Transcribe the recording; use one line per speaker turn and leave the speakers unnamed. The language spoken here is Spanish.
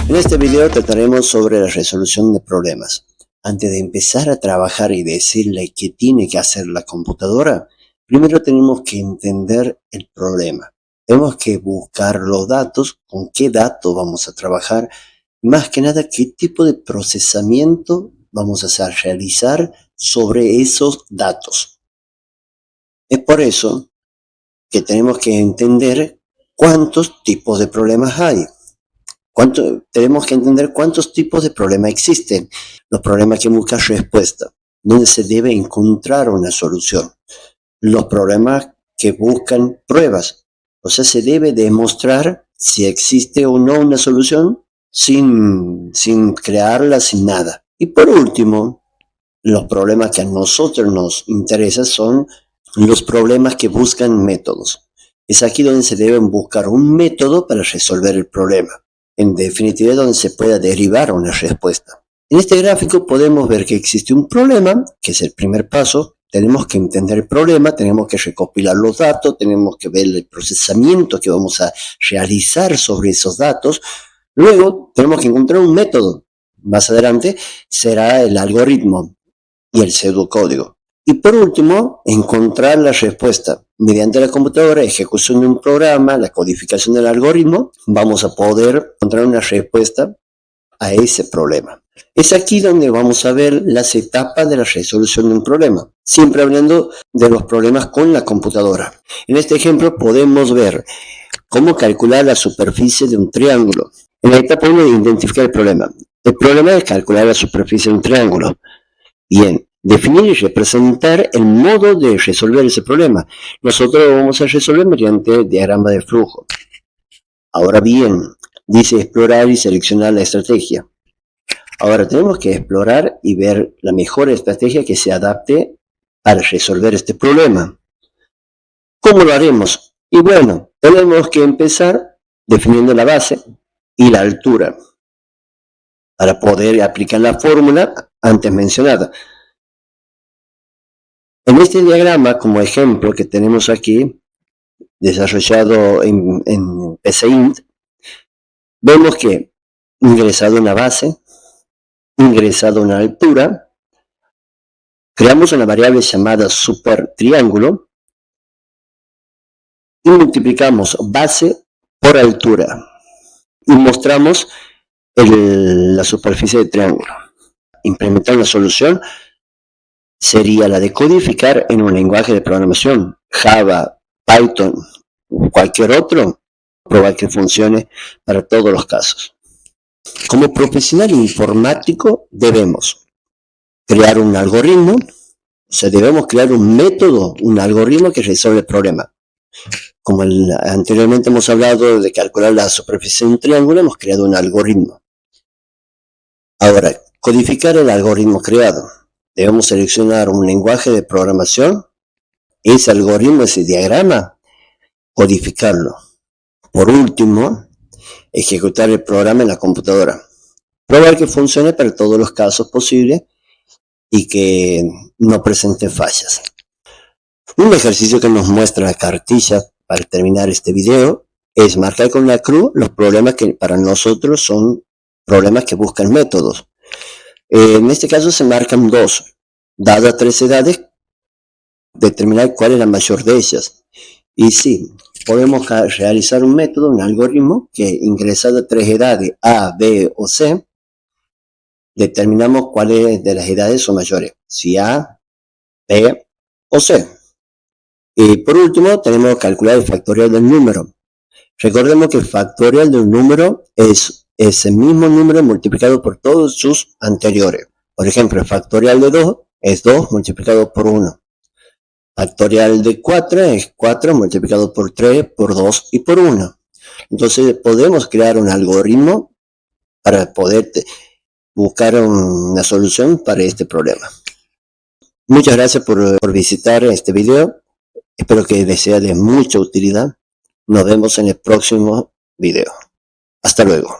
En este video trataremos sobre la resolución de problemas. Antes de empezar a trabajar y decirle qué tiene que hacer la computadora, primero tenemos que entender el problema. Tenemos que buscar los datos, con qué datos vamos a trabajar, más que nada qué tipo de procesamiento vamos a realizar sobre esos datos. Es por eso que tenemos que entender cuántos tipos de problemas hay. Tenemos que entender cuántos tipos de problemas existen. Los problemas que buscan respuesta, donde se debe encontrar una solución. Los problemas que buscan pruebas, o sea, se debe demostrar si existe o no una solución sin crearla, sin nada. Y por último, los problemas que a nosotros nos interesan son los problemas que buscan métodos. Es aquí donde se debe buscar un método para resolver el problema. En definitiva, donde se pueda derivar una respuesta. En este gráfico podemos ver que existe un problema, que es el primer paso. Tenemos que entender el problema, tenemos que recopilar los datos, tenemos que ver el procesamiento que vamos a realizar sobre esos datos. Luego tenemos que encontrar un método. Más adelante será el algoritmo y el pseudocódigo. Y por último, encontrar la respuesta. Mediante la computadora, ejecución de un programa, la codificación del algoritmo, vamos a poder encontrar una respuesta a ese problema. Es aquí donde vamos a ver las etapas de la resolución de un problema, siempre hablando de los problemas con la computadora. En este ejemplo podemos ver cómo calcular la superficie de un triángulo. En la etapa 1 de identificar el problema. El problema es calcular la superficie de un triángulo. Bien. Definir y representar el modo de resolver ese problema. Nosotros lo vamos a resolver mediante diagrama de flujo. Ahora bien, dice explorar y seleccionar la estrategia. Ahora tenemos que explorar y ver la mejor estrategia que se adapte para resolver este problema. ¿Cómo lo haremos? Y bueno, tenemos que empezar definiendo la base y la altura para poder aplicar la fórmula antes mencionada. En este diagrama, como ejemplo que tenemos aquí, desarrollado en PCInt, vemos que ingresado una base, ingresado una altura, creamos una variable llamada supertriángulo y multiplicamos base por altura y mostramos la superficie del triángulo. Implementar una solución sería la de codificar en un lenguaje de programación, Java, Python o cualquier otro, probar que funcione para todos los casos. Como profesional informático debemos crear un algoritmo, o sea, debemos crear un método, un algoritmo que resuelve el problema. Como anteriormente hemos hablado de calcular la superficie de un triángulo, hemos creado un algoritmo. Ahora, codificar el algoritmo creado. Debemos seleccionar un lenguaje de programación, ese algoritmo, ese diagrama, codificarlo. Por último, ejecutar el programa en la computadora. Probar que funcione para todos los casos posibles y que no presente fallas. Un ejercicio que nos muestra la cartilla para terminar este video es marcar con la cruz los problemas que para nosotros son problemas que buscan métodos. En este caso se marcan dos. Dadas 3 edades, determinar cuál es la mayor de ellas. Y sí, podemos realizar un método, un algoritmo, que ingresado 3 edades, A, B o C, determinamos cuáles de las edades son mayores. Si A, B o C. Y por último, tenemos que calcular el factorial del número. Recordemos que el factorial de un número es ese mismo número multiplicado por todos sus anteriores. Por ejemplo, el factorial de 2 es 2 multiplicado por 1. Factorial de 4 es 4 multiplicado por 3, por 2 y por 1. Entonces podemos crear un algoritmo para poder buscar una solución para este problema. Muchas gracias por visitar este video. Espero que les sea de mucha utilidad. Nos vemos en el próximo video. Hasta luego.